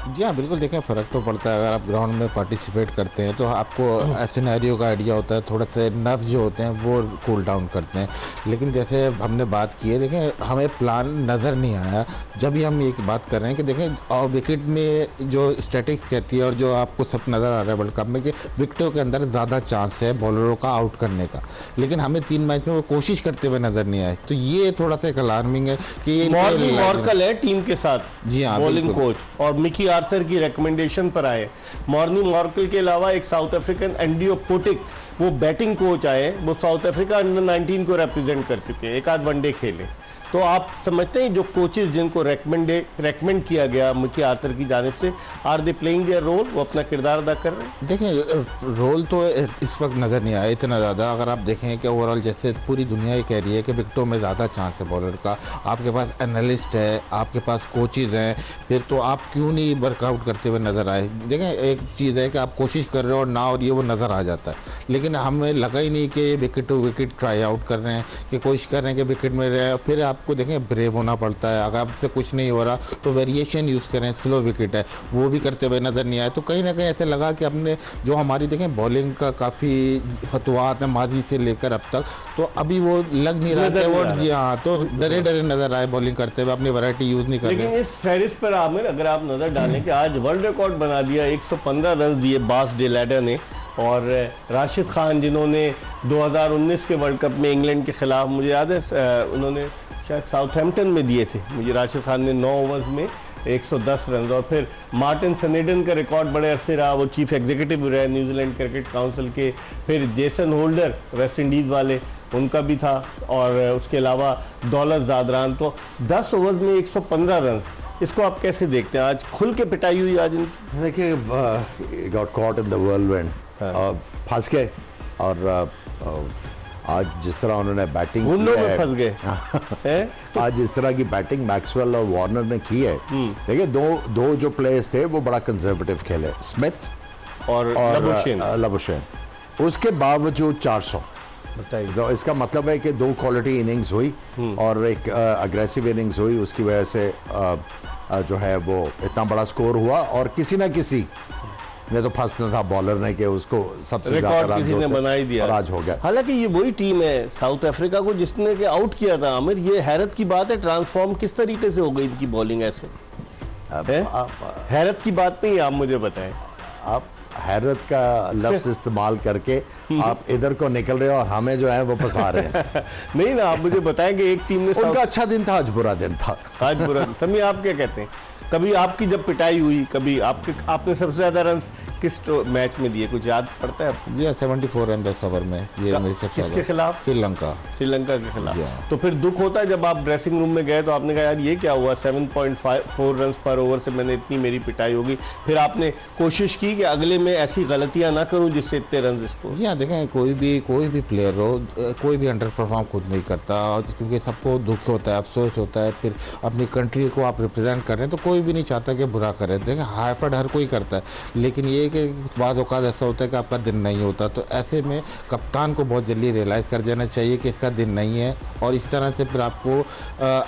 जी हाँ, बिल्कुल। देखें, फ़र्क तो पड़ता है। अगर आप ग्राउंड में पार्टिसिपेट करते हैं तो आपको सिनेरियो का आइडिया होता है, थोड़ा सा नर्व जो होते हैं वो कूल डाउन करते हैं। लेकिन जैसे हमने बात की है, देखें हमें प्लान नज़र नहीं आया जब भी हम ये बात कर रहे हैं कि देखें विकेट में जो स्टैटिक्स कहती है और जो आपको सब नज़र आ रहा है वर्ल्ड कप में कि विकेटों के अंदर ज़्यादा चांस है बॉलरों का आउट करने का, लेकिन हमें 3 मैच में वो कोशिश करते हुए नज़र नहीं आए। तो ये थोड़ा सा एक अलार्मिंग है कि ये मॉर्कल है टीम के साथ, जी हाँ, बॉलिंग कोच, और मिकी आर्थर की रिकमेंडेशन पर आए। मॉर्नी मॉर्कल के अलावा एक साउथ अफ्रीकन एंडियो पोटिक वो बैटिंग कोच आए, वो साउथ अफ्रीका अंडर 19 को रिप्रेजेंट कर चुके हैं, एक आध वनडे खेले। तो आप समझते हैं जो कोचेस जिनको रेकमेंड किया गया मिकी आर्थर की जानिब से, are they playing their role, वो अपना किरदार अदा कर रहे हैं? देखें, रोल तो इस वक्त नज़र नहीं आया इतना ज़्यादा। अगर आप देखें कि ओवरऑल जैसे पूरी दुनिया ये कह रही है कि विकेटों में ज़्यादा चांस है बॉलर का, आपके पास एनालिस्ट है, आपके पास कोचेज़ हैं, फिर तो आप क्यों नहीं वर्कआउट करते हुए नज़र आए? देखें, एक चीज़ है कि आप कोशिश कर रहे हो और ना, और ये वो नज़र आ जाता है, लेकिन हमें लगा ही नहीं कि wicket to wicket try out कर रहे हैं, कि कोशिश कर रहे हैं कि विकेट में रहे। फिर आपको देखें ब्रेव होना पड़ता है, अगर आपसे कुछ नहीं हो रहा तो वेरिएशन यूज़ करें, स्लो विकेट है वो भी करते हुए नज़र नहीं आए। तो कहीं ना कहीं ऐसे लगा कि अपने जो हमारी देखें बॉलिंग का काफ़ी फतवात है माजी से लेकर अब तक, तो अभी वो लग नहीं रहा था वो। जी हाँ, तो डरे डरे नज़र आए बॉलिंग करते हुए, अपनी वैरायटी यूज़ नहीं कर रहे। लेकिन इस फहरिस्त पर आमिर अगर आप नज़र डालें कि आज वर्ल्ड रिकॉर्ड बना दिया, 115 रन दिए बास डेलाडर ने, और राशिद खान जिन्होंने 2019 के वर्ल्ड कप में इंग्लैंड के खिलाफ, मुझे याद है उन्होंने शायद साउथहैम्पटन में दिए थे मुझे, राशिद खान ने 9 ओवर्स में 110 रन। और फिर मार्टिन सनेडन का रिकॉर्ड बड़े अरसे रहा, वो चीफ एग्जीक्यूटिव रहे न्यूजीलैंड क्रिकेट काउंसिल के। फिर जेसन होल्डर वेस्ट इंडीज़ वाले, उनका भी था, और उसके अलावा दौलत ज़ादरान। तो 10 ओवर्स में 115 रन, इसको आप कैसे देखते हैं? आज खुल के पिटाई हुई आज इनकी। देखिए, गॉट कॉट इन द व्हिरलविंड, फंस गए, और आज जिस तरह उन्होंने बैटिंग में फंस गए आज जिस तरह की बैटिंग मैक्सवेल और वार्नर ने की है, देखिए दो जो प्लेयर्स थे वो बड़ा कंजर्वेटिव खेले, स्मिथ और लबुशेन, उसके बावजूद 400। तो इसका मतलब है कि 2 क्वालिटी इनिंग्स हुई और एक अग्रेसिव इनिंग्स हुई, उसकी वजह से जो है वो इतना बड़ा स्कोर हुआ, और किसी ना किसी नहीं तो फंसना था बॉलर ने कि उसको सबसे रिकॉर्ड किसी ने बना ही दिया, आज हो गया। हालांकि ये वही टीम है साउथ अफ्रीका को जिसने के आउट किया था आमिर। ये हैरत की बात है, ट्रांसफॉर्म किस तरीके से हो गई इनकी बॉलिंग ऐसे हैरत की बात नहीं, आप मुझे बताएं। आप हैरत का लफ्ज इस्तेमाल करके आप इधर को निकल रहे हो और हमें जो है वो फंसा रहे हैं। नहीं ना, आप मुझे बताएं कि एक टीम ने उनका अच्छा दिन था, आज बुरा दिन था। आज बुरा दिन। समी आप क्या कहते हैं? कभी आपकी जब पिटाई हुई, कभी आपने सबसे ज्यादा रन किस मैच में दिए, कुछ याद पड़ता है आपको? जी 74 रन 10 ओवर में, ये मेरे से किसके खिलाफ? श्रीलंका के खिलाफ। तो फिर दुख होता है जब आप ड्रेसिंग रूम में गए तो आपने कहा यार ये क्या हुआ, 7.4 रन पर ओवर से मैंने इतनी मेरी पिटाई होगी। फिर आपने कोशिश की कि अगले में ऐसी गलतियां ना करूं जिससे इतने रन स्कोर। जी हाँ, देखें कोई भी प्लेयर हो, कोई भी अंडर परफॉर्म खुद नहीं करता, क्योंकि सबको दुख होता है, अफसोस होता है। फिर अपनी कंट्री को आप रिप्रेजेंट कर रहे हैं तो कोई भी नहीं चाहता कि बुरा करें। देखें हार्ड हर कोई करता है, लेकिन ये कि बाद औकात ऐसा होता है कि आपका दिन नहीं होता, तो ऐसे में कप्तान को बहुत जल्दी रियलाइज़ कर देना चाहिए कि इसका दिन नहीं है। और इस तरह से फिर आपको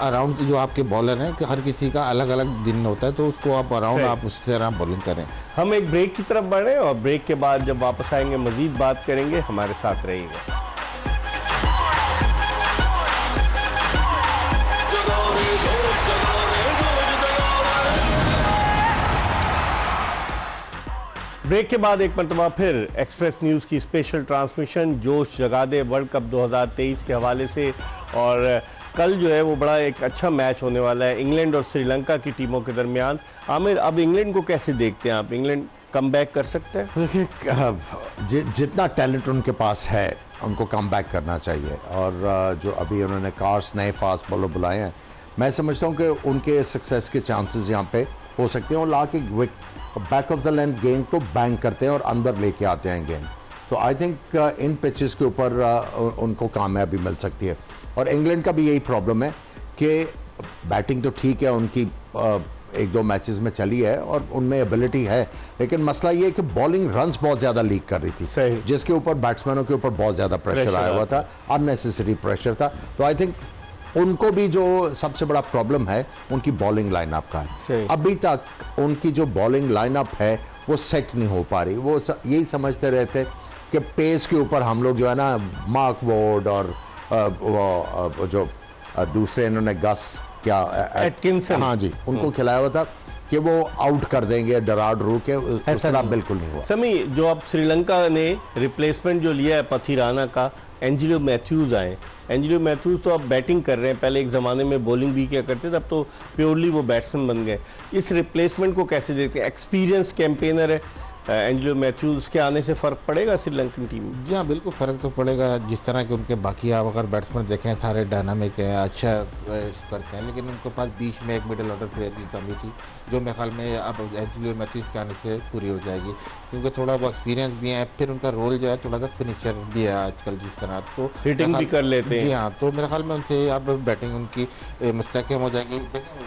अराउंड जो आपके बॉलर हैं कि हर किसी का अलग अलग दिन होता है, तो उसको आप अराउंड आप उस तरह बॉलिंग करें। हम एक ब्रेक की तरफ बढ़े और ब्रेक के बाद जब वापस आएंगे मजीद बात करेंगे, हमारे साथ रहिएगा। ब्रेक के बाद एक मरतबा फिर एक्सप्रेस न्यूज़ की स्पेशल ट्रांसमिशन जोश जगा दे वर्ल्ड कप 2023 के हवाले से। और कल जो है वो बड़ा एक अच्छा मैच होने वाला है इंग्लैंड और श्रीलंका की टीमों के दरमियान। आमिर, अब इंग्लैंड को कैसे देखते हैं आप? इंग्लैंड कम बैक कर सकते हैं? देखिए जितना टैलेंट उनके पास है उनको कम बैक करना चाहिए। और जो अभी उन्होंने कार्स नए फास्ट बॉलर बुलाए हैं, मैं समझता हूँ कि उनके सक्सेस के चांसेस यहाँ पे हो सकते हैं। और ला के बैक ऑफ द लेंथ गेंद को बैंक करते हैं और अंदर लेके आते हैं गेंद। तो आई थिंक इन पिचेस के ऊपर उनको कामयाबी मिल सकती है। और इंग्लैंड का भी यही प्रॉब्लम है कि बैटिंग तो ठीक है उनकी, एक दो मैचेस में चली है और उनमें एबिलिटी है, लेकिन मसला ये है कि बॉलिंग रन्स बहुत ज़्यादा लीक कर रही थी, जिसके ऊपर बैट्समैनों के ऊपर बहुत ज़्यादा प्रेशर आया हुआ था, अननेसेसरी प्रेशर था। तो आई थिंक उनको भी जो सबसे बड़ा प्रॉब्लम है उनकी बॉलिंग लाइनअप का है। अभी तक उनकी जो बॉलिंग लाइनअप है वो सेट नहीं हो पा रही। वो यही समझते रहते कि पेस के ऊपर हम लोग जो है ना, मार्क वॉर्ड और वो जो दूसरे इन्होंने गस क्या एटकिंसन, हाँ जी, उनको खिलाया हुआ था कि वो आउट कर देंगे डराड रू के, ऐसा बिल्कुल नहीं हुआ। समी, जो अब श्रीलंका ने रिप्लेसमेंट जो लिया है पथिराना का, एंजेलो मैथ्यूज आए। एंजेलो मैथ्यूज तो अब बैटिंग कर रहे हैं, पहले एक ज़माने में बॉलिंग भी किया करते थे, अब तो प्योरली वो बैट्समैन बन गए। इस रिप्लेसमेंट को कैसे देखते हैं? एक्सपीरियंस कैंपेनर है एंजेलो मैथ्यूज के आने से फ़र्क पड़ेगा श्रीलंकन टीम में? जी हाँ, बिल्कुल फ़र्क तो पड़ेगा। जिस तरह के उनके बाकी आप अगर बैट्समैन देखें सारे डायनामिक हैं, अच्छा करते हैं, लेकिन उनके पास बीच में एक मिडिल ऑर्डर प्लेयर की कमी थी, जो मेरे ख्याल में अब एंजेलो मैथ्यूज के आने से पूरी हो जाएगी, क्योंकि थोड़ा वो एक्सपीरियंस भी है। फिर उनका रोल जो है थोड़ा सा फिनिशर भी है आजकल, जिस तरह तो हिटिंग भी कर लेते हैं। जी हाँ, तो मेरे ख्याल में उनसे अब बैटिंग उनकी मुस्तहकम हो जाएगी।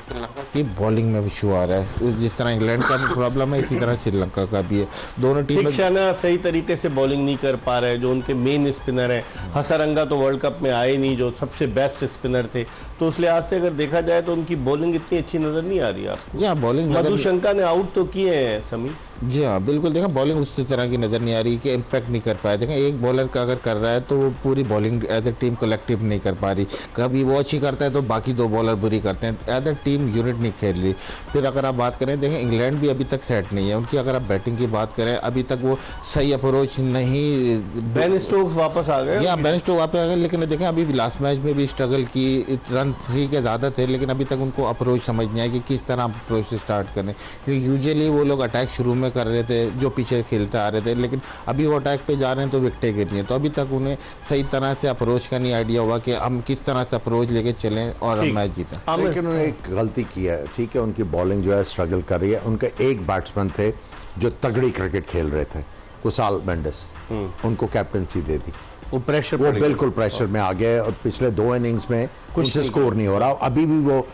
श्रीलंका की बॉलिंग में भी इशू आ रहा है, जिस तरह इंग्लैंड का भी प्रॉब्लम है इसी तरह श्रीलंका का भी है। दोनों टीम सही तरीके से बॉलिंग नहीं कर पा रहे, जो उनके मेन स्पिनर हैं। हसरंगा तो वर्ल्ड कप में आए नहीं, जो सबसे बेस्ट स्पिनर थे। तो उस लिहाज से अगर देखा जाए तो उनकी बॉलिंग इतनी अच्छी नजर नहीं आ रही आपको? जी बॉलिंग मधुशंका ने आउट तो किए हैं समी। जी हाँ, बिल्कुल। देखें बॉलिंग उस तरह की नज़र नहीं आ रही कि इम्पैक्ट नहीं कर पाए। देखें एक बॉलर का अगर कर रहा है तो वो पूरी bowling as a team collective नहीं कर पा रही। कभी वो अच्छी करता है तो बाकी दो बॉलर बुरी करते हैं, एज ए टीम यूनिट नहीं खेल रही। फिर अगर आप बात करें, देखें इंग्लैंड भी अभी तक सेट नहीं है उनकी। अगर आप बैटिंग की बात करें, अभी तक वो सही अप्रोच नहीं। बेन स्टोक्स वापस आ गए। या बेन स्टोक्स वापस आ गए, लेकिन देखें अभी लास्ट मैच में भी स्ट्रगल की, रन ठीक है ज़्यादा थे, लेकिन अभी तक उनको अप्रोच समझ नहीं आया कि किस तरह अप्रोच से स्टार्ट करें। क्योंकि यूजुअली वो लोग अटैक शुरू में कर रहे थे, जो पीछे खेलते आ रहे थे, लेकिन अभी वो अटैक पे जा रहे हैं तो विकेटें गिर रही हैं। तो अभी तक उन्हें सही तरह से अप्रोच का नहीं आइडिया हुआ कि हम किस तरह से अप्रोच लेके चलें और हम मैच जीतें। लेकिन उन्होंने एक गलती की है, ठीक है, उनकी बॉलिंग जो है स्ट्रगल कर रही है। उनके एक बैट्समैन थे जो तगड़ी क्रिकेट खेल रहे थे, कुसाल मेंडिस, उनको कैप्टनसी दे दी। वो बिल्कुल प्रेशर में आ गए और पिछले 2 इनिंग्स में कुछ स्कोर नहीं हो रहा। अभी भी वो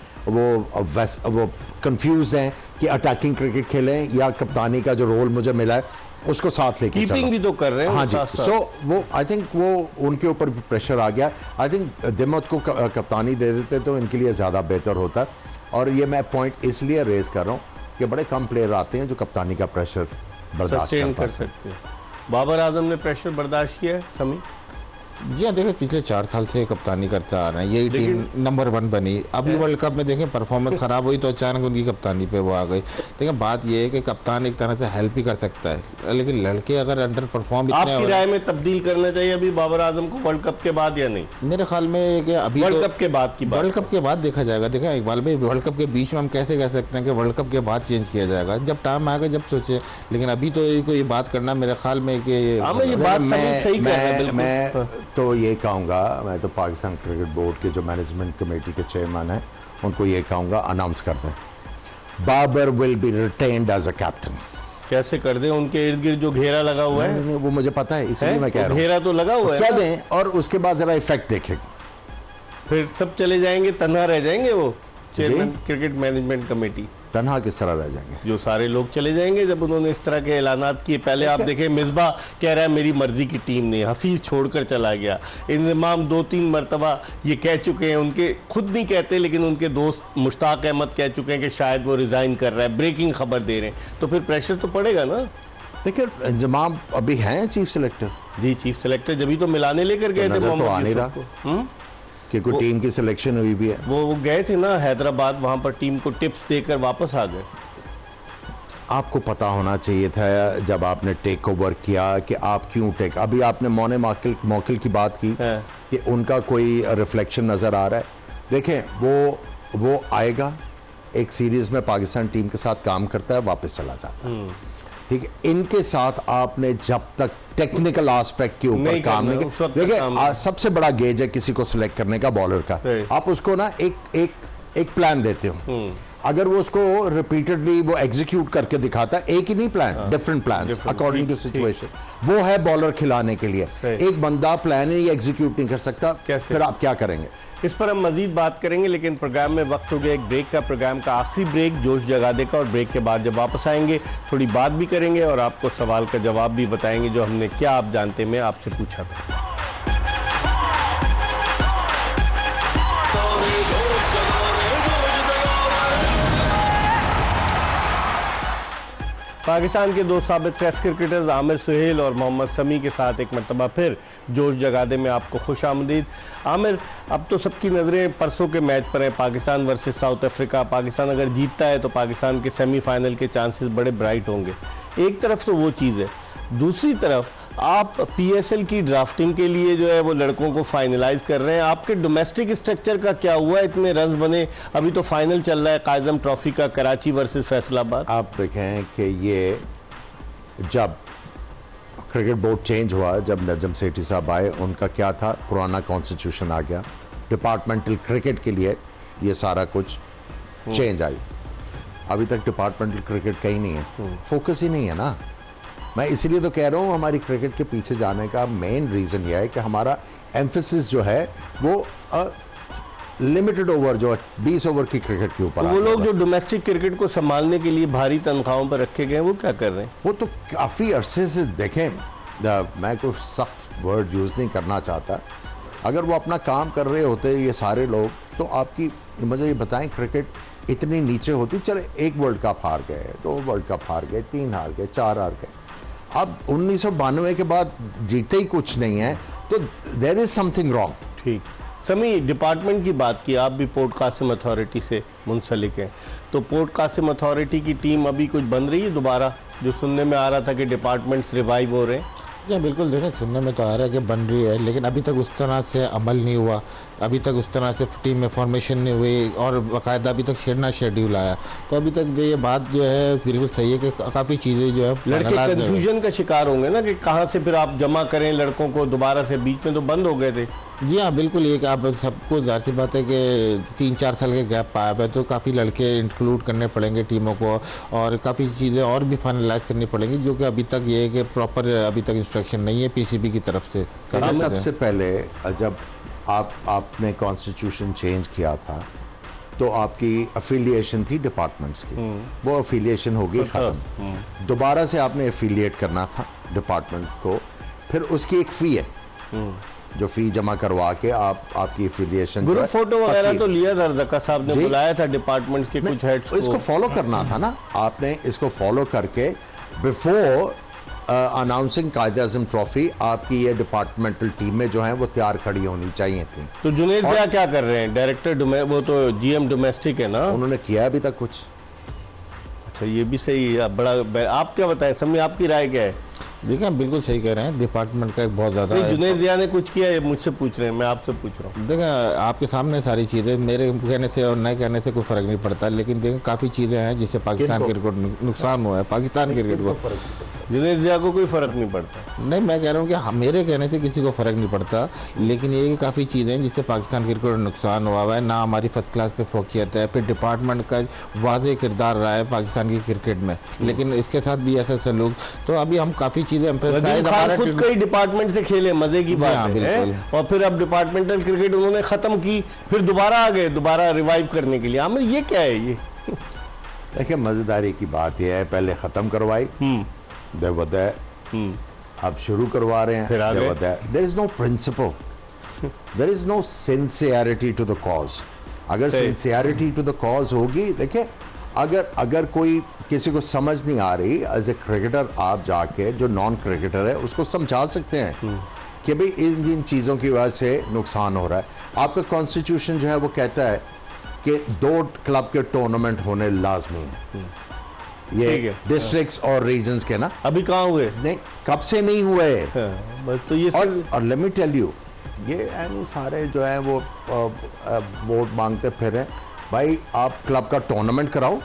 कंफ्यूज हैं कि अटैकिंग क्रिकेट खेलें या कप्तानी का जो रोल मुझे मिला है उसको साथ लेके कीपिंग भी तो कर रहे हैं। हाँ जी, सो वो आई थिंक वो उनके ऊपर भी प्रेशर आ गया। आई थिंक दिमत को कप्तानी दे देते तो इनके लिए ज़्यादा बेहतर होता। और ये मैं पॉइंट इसलिए रेज कर रहा हूँ कि बड़े कम प्लेयर आते हैं जो कप्तानी का प्रेशर बर्दाश्त सस्टेन कर सकते हैं। बाबर आजम ने प्रेशर बर्दाश्त किया है समी? जी हाँ, देखिए पिछले 4 साल से कप्तानी करते आ रहे हैं, यही टीम नंबर 1 बनी। अभी वर्ल्ड कप में देखें परफॉर्मेंस खराब हुई तो अचानक उनकी कप्तानी पे वो आ गई। देखिए बात ये है कि कप्तान एक तरह से हेल्प ही कर सकता है, लेकिन लड़के अगर अंडर परफॉर्म आपकी राय में तब्दील करना चाहिए अभी बाबर आजम को वर्ल्ड कप के बाद या नहीं? मेरे ख्याल में कि अभी वर्ल्ड कप के बाद की बात, वर्ल्ड कप के बाद देखा जाएगा। देखा इकबाल भाई, वर्ल्ड कप के बीच में हम कैसे कह सकते हैं कि वर्ल्ड कप के बाद चेंज किया जाएगा? जब टाइम आएगा जब सोचे, लेकिन अभी तो ये बात करना मेरे ख्याल में कि मैं तो ये कहूँगा, मैं तो पाकिस्तान क्रिकेट बोर्ड के जो मैनेजमेंट कमेटी के चेयरमैन हैं उनको ये कहूँगा अनाउंस कर दें, Babar will be retained as a captain. कैसे कर दें? उनके इर्द गिर्द जो घेरा लगा हुआ है नहीं, वो मुझे पता है, इसलिए मैं कह रहा हूँ घेरा तो लगा हुआ है, क्या दें और उसके बाद जरा इफेक्ट देखें। फिर सब चले जाएंगे, तन्हा रह जाएंगे वो चेयरमैन क्रिकेट मैनेजमेंट कमेटी। तन्हा किस तरह रह जाएंगे? जो सारे लोग चले जाएंगे जब उन्होंने इस तरह के ऐलानात किए। पहले आप देखें, मिसबा कह रहा है मेरी मर्जी की टीम नहीं, हफीज छोड़कर चला गया। इंजमाम 2-3 मरतबा ये कह चुके हैं, उनके खुद नहीं कहते लेकिन उनके दोस्त मुश्ताक अहमद कह चुके हैं कि शायद वो रिजाइन कर रहा है, ब्रेकिंग खबर दे रहे हैं, तो फिर प्रेशर तो पड़ेगा ना। देखिए इंजमाम अभी हैं चीफ सेलेक्टर। जी चीफ सेलेक्टर, जब ही तो मिलाने लेकर गए थे मोहम्मद यूसुफ को कि कोई टीम की सिलेक्शन हुई भी है। वो गए थे ना हैदराबाद, वहां पर टीम को टिप्स देकर वापस आ गए। आपको पता होना चाहिए था जब आपने टेक ओवर किया कि आप क्यों टेक, अभी आपने मोने मौकिल की बात की कि उनका कोई रिफ्लेक्शन नजर आ रहा है। देखें वो आएगा, एक सीरीज में पाकिस्तान टीम के साथ काम करता है, वापस चला जाता है, ठीक है। इनके साथ आपने जब तक टेक्निकल एस्पेक्ट के ऊपर काम नहीं किया, देखिए सबसे बड़ा गेज है किसी को सिलेक्ट करने का बॉलर का, आप उसको ना एक प्लान देते हो, अगर वो उसको रिपीटेडली वो एग्जीक्यूट करके दिखाता है, एक ही नहीं plan, different plan according to situation, वो है बॉलर खिलाने के लिए। एक बंदा प्लान ही एग्जीक्यूट नहीं कर सकता, फिर आप क्या करेंगे? इस पर हम मजीद बात करेंगे, लेकिन प्रोग्राम में वक्त हो गया एक ब्रेक का। प्रोग्राम का आखिरी ब्रेक जोश जगा देगा, और ब्रेक के बाद जब वापस आएंगे थोड़ी बात भी करेंगे और आपको सवाल का जवाब भी बताएंगे जो हमने क्या आप जानते में आपसे पूछा था। पाकिस्तान के 2 साबिक टेस्ट क्रिकेटर्स आमिर सुहेल और मोहम्मद समी के साथ एक मरतबा फिर जोश जगादे में आपको खुश आमदीद। आमिर, अब तो सबकी नज़रें परसों के मैच पर है, Pakistan versus south Africa. Pakistan अगर जीतता है तो पाकिस्तान के सेमीफाइनल के चांसेस बड़े ब्राइट होंगे। एक तरफ तो वो चीज़ है, दूसरी तरफ आप पीएसएल की ड्राफ्टिंग के लिए जो है वो लड़कों को फाइनलाइज कर रहे हैं। आपके डोमेस्टिक स्ट्रक्चर का क्या हुआ? इतने रन बने, अभी तो फाइनल चल रहा है कायजम ट्रॉफी का, कराची वर्सेस फैसलाबाद। आप देखें कि ये जब क्रिकेट बोर्ड चेंज हुआ, जब नजम सेठी साहब आए, उनका क्या था, पुराना कॉन्स्टिट्यूशन आ गया, डिपार्टमेंटल क्रिकेट के लिए ये सारा कुछ चेंज आई। अभी तक डिपार्टमेंटल क्रिकेट कहीं नहीं है, फोकस ही नहीं है ना। मैं इसीलिए तो कह रहा हूँ हमारी क्रिकेट के पीछे जाने का मेन रीज़न यह है कि हमारा एम्फेसिस जो है वो लिमिटेड ओवर, जो 20 ओवर की क्रिकेट के ऊपर। वो लोग जो डोमेस्टिक क्रिकेट को संभालने के लिए भारी तनख्वाहों पर रखे गए, वो क्या कर रहे हैं? वो तो काफ़ी अरसे से देखें, मैं कोई सख्त वर्ड यूज़ नहीं करना चाहता, अगर वो अपना काम कर रहे होते ये सारे लोग, तो आपकी मुझे ये बताएं क्रिकेट इतनी नीचे होती? चले एक वर्ल्ड कप हार गए, 2 वर्ल्ड कप हार गए, 3 हार गए, 4 हार गए, अब 1992 के बाद जीते ही कुछ नहीं है, तो देयर इज समथिंग रॉन्ग। ठीक, समी डिपार्टमेंट की बात की, आप भी पोर्ट कासिम अथॉरिटी से मुंसलिक हैं, तो पोर्ट कासिम अथॉरिटी की टीम अभी कुछ बन रही है दोबारा? जो सुनने में आ रहा था कि डिपार्टमेंट्स रिवाइव हो रहे हैं। जी बिल्कुल, देखें सुनने में तो आ रहा है कि बन रही है, लेकिन अभी तक उस तरह से अमल नहीं हुआ, अभी तक उस तरह से टीम में फॉर्मेशन नहीं हुई और बाकायदा अभी तक शेड्यूल आया। तो अभी तक ये बात जो है बिल्कुल सही है कि काफ़ी चीज़ें जो है लड़के कन्फ्यूजन का शिकार होंगे ना कि कहाँ से फिर आप जमा करें लड़कों को दोबारा से, बीच में तो बंद हो गए थे। जी हाँ बिल्कुल, ये कि आप सबको जाहिर सी बात है कि 3-4 साल के गैप पाया है, तो काफ़ी लड़के इंक्लूड करने पड़ेंगे टीमों को, और काफ़ी चीज़ें और भी फाइनलाइज करनी पड़ेंगी, जो कि अभी तक ये है कि प्रॉपर अभी तक इंस्ट्रक्शन नहीं है पीसीबी की तरफ से। सबसे पहले जब आपने कॉन्स्टिट्यूशन चेंज किया था तो आपकी अफिलिएशन थी डिपार्टमेंट्स की, वो अफिलिएशन हो गई ख़त्म, दोबारा से आपने अफिलिएट करना था डिपार्टमेंट्स को, फिर उसकी एक फ़ी है जो फी जमा करवा के आपकी एफिलिएशन, ग्रुप फोटो वगैरह तो लिया था, रज़ा साहब ने बुलाया था डिपार्टमेंट्स के कुछ हेड्स को, इसको फॉलो करना था ना आपने, इसको फॉलो करके बिफोर अनाउंसिंग कायद-ए-आज़म ट्रॉफी आपकी ये डिपार्टमेंटल टीमें जो हैं वो तैयार खड़ी होनी चाहिए थी। तो जुनैद ज़िया क्या कर रहे हैं? डायरेक्टर वो तो जीएम डोमेस्टिक है ना? उन्होंने किया अभी तक कुछ? अच्छा, ये भी सही है। बड़ा आप क्या बताएं, समय आपकी राय क्या है? देखिए आप बिल्कुल सही कह रहे हैं, डिपार्टमेंट का एक बहुत ज़्यादा। जुनैद ज़िया ने कुछ किया है? मुझसे पूछ रहे हैं, मैं आपसे पूछ रहा हूँ। देखिए आपके सामने सारी चीज़ें, मेरे कहने से और नए कहने से कोई फ़र्क नहीं पड़ता, लेकिन देखिए काफ़ी चीज़ें हैं जिससे पाकिस्तान क्रिकेट को नुकसान हुआ है। पाकिस्तान क्रिकेट को जुनैद ज़िया को कोई फ़र्क नहीं पड़ता? नहीं, मैं कह रहा हूँ कि मेरे कहने से किसी को फ़र्क नहीं पड़ता, लेकिन ये काफ़ी चीज़ें हैं जिससे पाकिस्तान क्रिकेट को नुकसान हुआ है। ना हमारी फर्स्ट क्लास पे फोकियत है, फिर डिपार्टमेंट का वाज़ेह किरदार रहा है पाकिस्तान की क्रिकेट में, लेकिन इसके साथ भी ऐसा सलूक। तो अभी हम काफ़ी चीज़ें खुद कई डिपार्टमेंट से खेले, मजे की बात है। और फिर अब डिपार्टमेंटल क्रिकेट उन्होंने खत्म की, फिर दोबारा आ गए, दोबारा रिवाइव करने के लिए। आमिर ये क्या है? ये देखिए मजेदारी की बात यह है, पहले खत्म करवाई, अब शुरू करवा रहे हैं, there is no principle, there is no sincerity to the cause. अगर सिंसियरिटी टू द कॉज होगी, देखिए अगर कोई किसी को समझ नहीं आ रही, एज ए क्रिकेटर आप जाके जो नॉन क्रिकेटर है उसको समझा सकते हैं कि भाई इन चीज़ों की वजह से नुकसान हो रहा है। आपका कॉन्स्टिट्यूशन जो है वो कहता है कि 2 क्लब के टूर्नामेंट होने लाजमी है, ये डिस्ट्रिक्ट्स और रीजन्स के ना। अभी कहाँ हुए? नहीं, कब से नहीं हुए। बस तो ये और लेट मी टेल यू, ये सारे जो है वो वोट मांगते फिर हैं। भाई आप क्लब का टूर्नामेंट कराओ,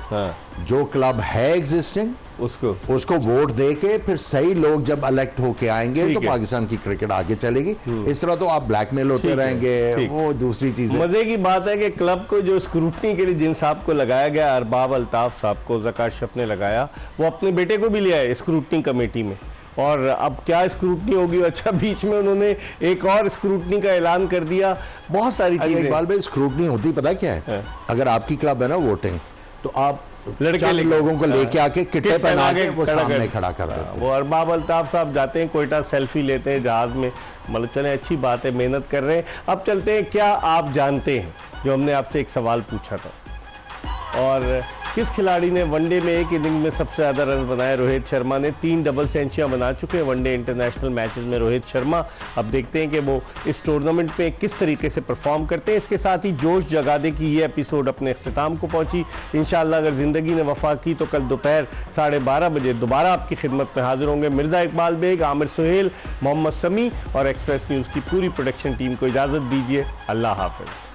जो क्लब है एग्जिस्टिंग उसको वोट दे के फिर सही लोग जब इलेक्ट होके आएंगे तो पाकिस्तान की क्रिकेट आगे चलेगी। इस तरह तो आप ब्लैकमेल होते रहेंगे, वो दूसरी चीज है। मजे की बात है कि क्लब को जो स्क्रूटनी के लिए जिन साहब को लगाया गया, अरबाब अल्ताफ साहब को ज़का अशरफ ने लगाया, वो अपने बेटे को भी लिया है स्क्रूटनी कमेटी में। और अब क्या स्क्रूटनी होगी? अच्छा, बीच में उन्होंने एक और स्क्रूटनी का ऐलान कर दिया। बहुत सारी चीजें। इकबाल भाई, स्क्रूटनी होती पता क्या है? अगर आपकी क्लब है ना वोटिंग, तो आप लड़के लोगों को लेके आके किटे पहना के वो सामने खड़ा कर देते हैं। वो अरबाब अल्ताफ साहब जाते हैं कोयटा, सेल्फी लेते हैं जहाज में। मतलब चले, अच्छी बात है, मेहनत कर रहे हैं। अब चलते हैं, क्या आप जानते हैं जो हमने आपसे एक सवाल पूछा था, और किस खिलाड़ी ने वनडे में एक इनिंग में सबसे ज़्यादा रन बनाए? रोहित शर्मा ने 3 डबल सेंचुरियां बना चुके हैं वनडे इंटरनेशनल मैचेस में रोहित शर्मा। अब देखते हैं कि वो इस टूर्नामेंट में किस तरीके से परफॉर्म करते हैं। इसके साथ ही जोश जगादे की ये एपिसोड अपने अख्तिताम को पहुंची। इंशाअल्लाह अगर ज़िंदगी ने वफा की तो कल दोपहर 12:30 बजे दोबारा आपकी खिदमत में हाजिर होंगे। मिर्ज़ा इकबाल बेग, आमिर सुहेल, मोहम्मद समी और एक्सप्रेस न्यूज़ की पूरी प्रोडक्शन टीम को इजाज़त दीजिए। अल्लाह हाफ़िज़।